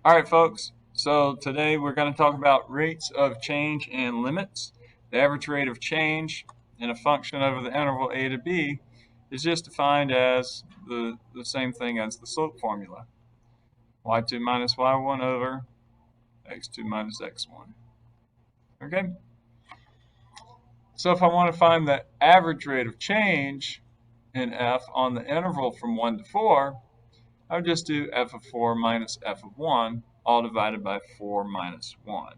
All right, folks. So today we're going to talk about rates of change and limits. The average rate of change in a function over the interval a to b is just defined as the same thing as the slope formula. y2 minus y1 over x2 minus x1. Okay? So if I want to find the average rate of change in f on the interval from 1 to 4, I would just do f of 4 minus f of 1, all divided by 4 minus 1.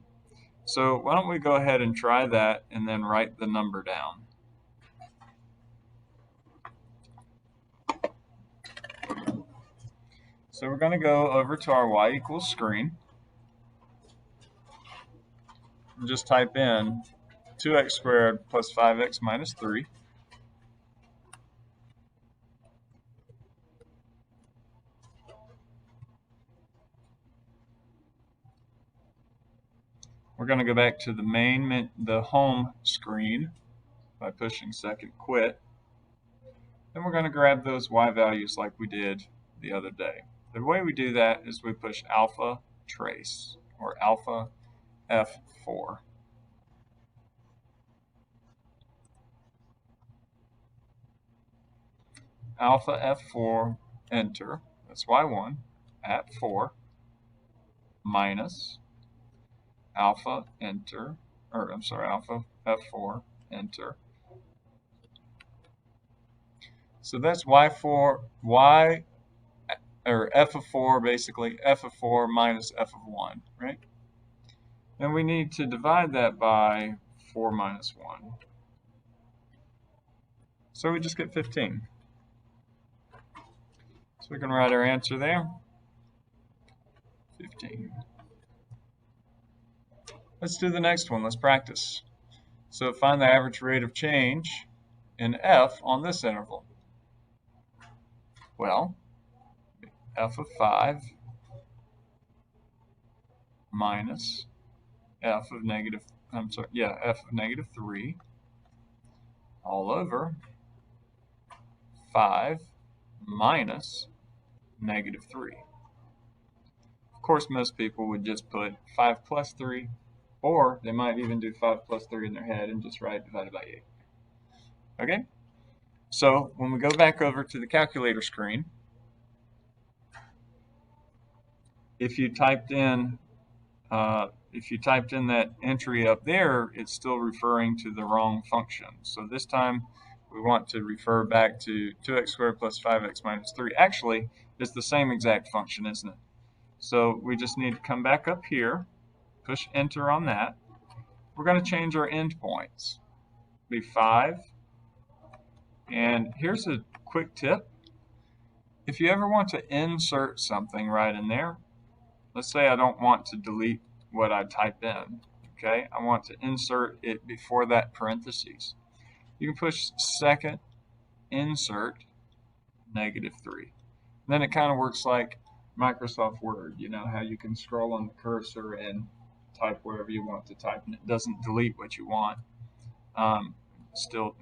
So why don't we go ahead and try that and then write the number down. So we're going to go over to our y equals screen and just type in 2x squared plus 5x minus 3. We're going to go back to the home screen by pushing second quit. Then we're going to grab those y values like we did the other day. The way we do that is we push alpha trace, or alpha F4. Alpha F4, enter, that's y1, at 4, minus alpha, enter, alpha F4, enter. So that's y4, f of 4, basically, f of 4 minus f of 1, right? Then we need to divide that by 4 minus 1. So we just get 15. So we can write our answer there, 15. Let's do the next one. Let's practice. So find the average rate of change in f on this interval. Well, f of 5 minus f of negative 3 all over 5 minus negative 3. Of course, most people would just put 5 plus 3, or they might even do 5 plus 3 in their head and just write divided by 8. Okay? So when we go back over to the calculator screen, if you typed in that entry up there, it's still referring to the wrong function. So this time we want to refer back to 2x squared plus 5x minus 3. Actually, it's the same exact function, isn't it? So we just need to come back up here, push enter on that. We're going to change our endpoints. Be 5. And here's a quick tip. If you ever want to insert something right in there, let's say I don't want to delete what I type in, okay? I want to insert it before that parentheses. You can push second insert negative 3. Then it kind of works like Microsoft Word, you know, how you can scroll on the cursor and type wherever you want to type, and it doesn't delete what you want. Still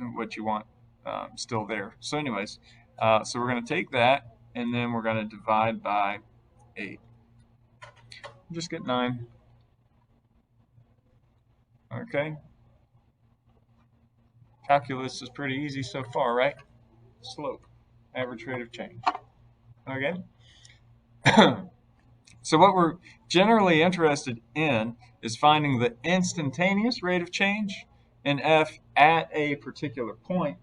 there. So anyways, so we're going to take that, and then we're going to divide by 8. Just get 9. Okay. Calculus is pretty easy so far, right? Slope, average rate of change. Okay. So what we're generally interested in is finding the instantaneous rate of change in f at a particular point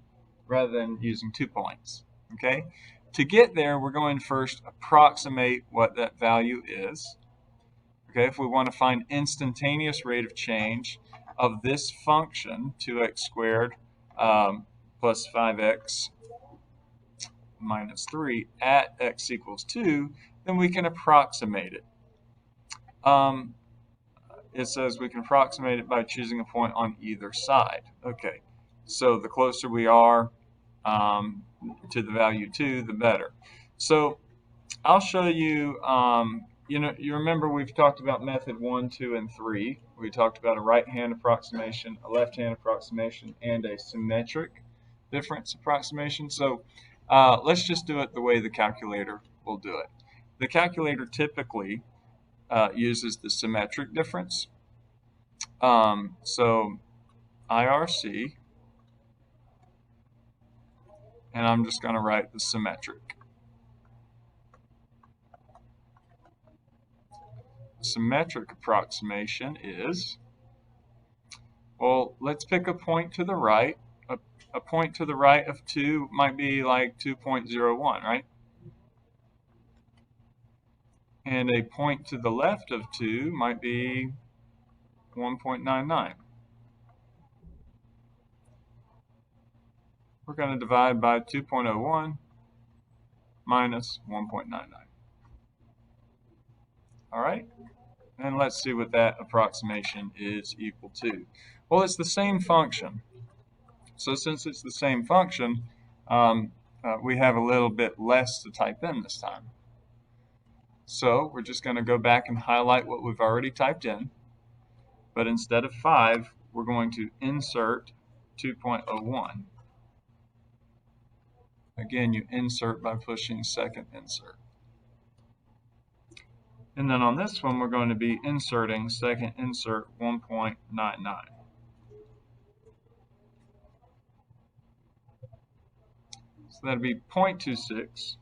rather than using 2 points. Okay. To get there, we're going to first approximate what that value is. Okay, if we want to find instantaneous rate of change of this function, 2x squared plus 5x minus 3 at x equals 2, then we can approximate it. It says we can approximate it by choosing a point on either side. Okay, so the closer we are to the value 2, the better. So I'll show you, you remember we've talked about method 1, 2, and 3. We talked about a right-hand approximation, a left-hand approximation, and a symmetric difference approximation. So let's just do it the way the calculator will do it. The calculator typically uses the symmetric difference. So IRC, and I'm just going to write the symmetric. Symmetric approximation is, well, let's pick a point to the right. A point to the right of 2 might be like 2.01, right? And a point to the left of 2 might be 1.99. We're going to divide by 2.01 minus 1.99. All right? And let's see what that approximation is equal to. Well, it's the same function. So since it's the same function, we have a little bit less to type in this time. So we're just going to go back and highlight what we've already typed in. But instead of 5, we're going to insert 2.01. Again, you insert by pushing second insert. And then on this one, we're going to be inserting second insert 1.99. So that'd be 0.26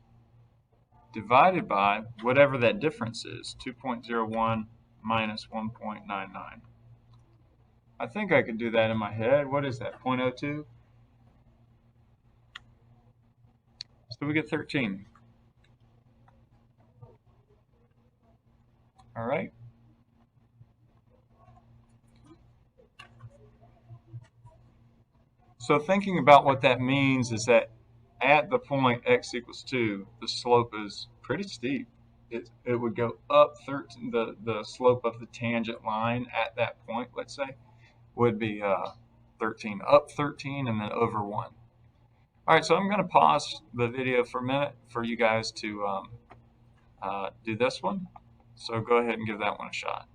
divided by whatever that difference is, 2.01 minus 1.99. I think I could do that in my head. What is that, 0.02? So we get 13. All right. So thinking about what that means is that at the point x equals 2, the slope is pretty steep. It would go up 13, the slope of the tangent line at that point, let's say, would be 13, up 13 and then over 1. All right, so I'm going to pause the video for a minute for you guys to do this one. So go ahead and give that one a shot.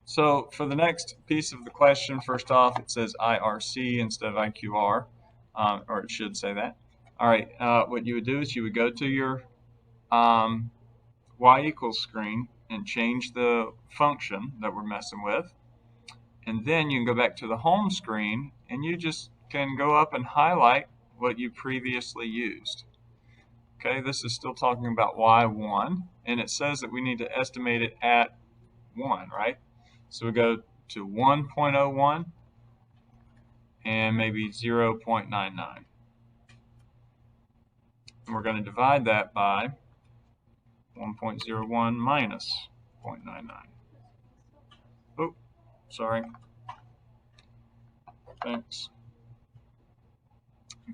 So for the next piece of the question, first off, it says IRC instead of IQR, or it should say that. All right, what you would do is you would go to your y equals screen and change the function that we're messing with. And then you can go back to the home screen and you just can go up and highlight what you previously used. Okay, this is still talking about y1, and it says that we need to estimate it at 1, right? So we go to 1.01 and maybe 0.99. And we're going to divide that by 1.01 minus 0.99. Oh, sorry. Thanks.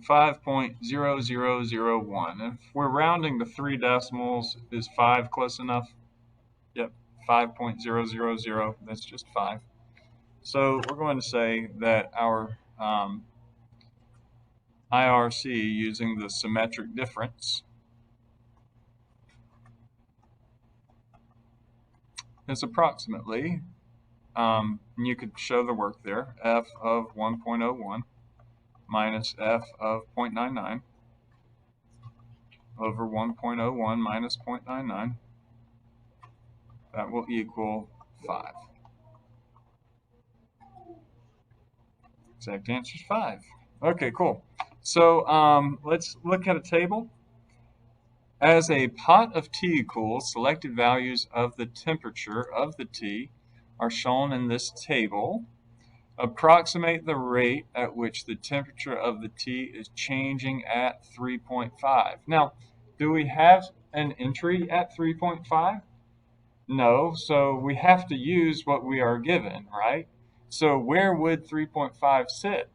5.0001. If we're rounding to 3 decimals, is 5 close enough? Yep, 5.000, that's just 5. So we're going to say that our IRC using the symmetric difference is approximately, and you could show the work there, f of 1.01 minus f of 0.99 over 1.01 minus 0.99. That will equal 5. Exact answer is 5. Okay, cool. So let's look at a table. As a pot of tea cools, selected values of the temperature of the tea are shown in this table. Approximate the rate at which the temperature of the tea is changing at 3.5. Now, do we have an entry at 3.5? No, so we have to use what we are given, right? So where would 3.5 sit?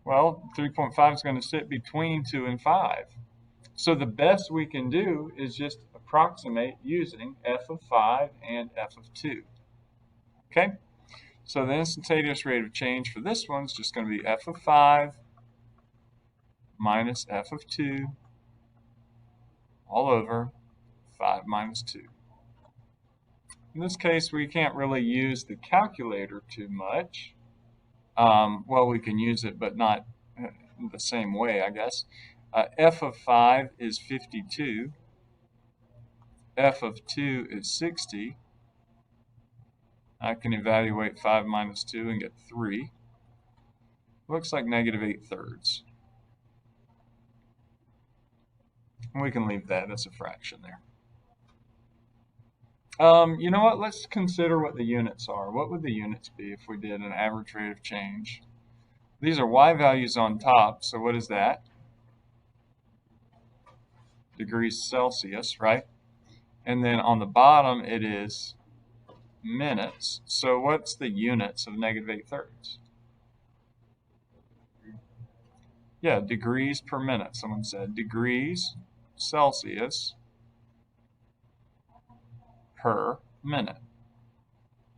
Well, 3.5 is going to sit between 2 and 5. So the best we can do is just approximate using f of 5 and f of 2. Okay? So the instantaneous rate of change for this one is just going to be f of 5 minus f of 2 all over 5 minus 2. In this case, we can't really use the calculator too much. Well, we can use it, but not the same way, I guess. F of 5 is 52. F of 2 is 60. I can evaluate 5 minus 2 and get 3. Looks like negative 8/3. And we can leave that as a fraction there. You know what? Let's consider what the units are. What would the units be if we did an average rate of change? These are y values on top, so what is that? Degrees Celsius, right? And then on the bottom it is minutes. So what's the units of negative 8/3? Yeah, degrees per minute. Someone said degrees Celsius per minute.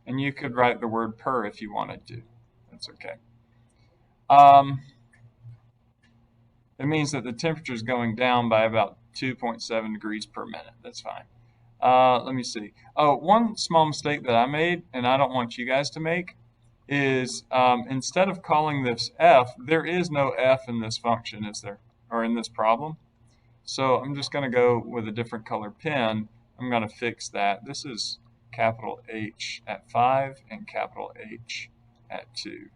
And you could write the word per if you wanted to. That's okay. It means that the temperature is going down by about 2.7 degrees per minute. That's fine. Let me see. Oh, one small mistake that I made, and I don't want you guys to make, is instead of calling this f, there is no f in this function, is there? Or in this problem. So I'm just going to go with a different color pen. I'm going to fix that. This is capital H at 5 and capital H at 2.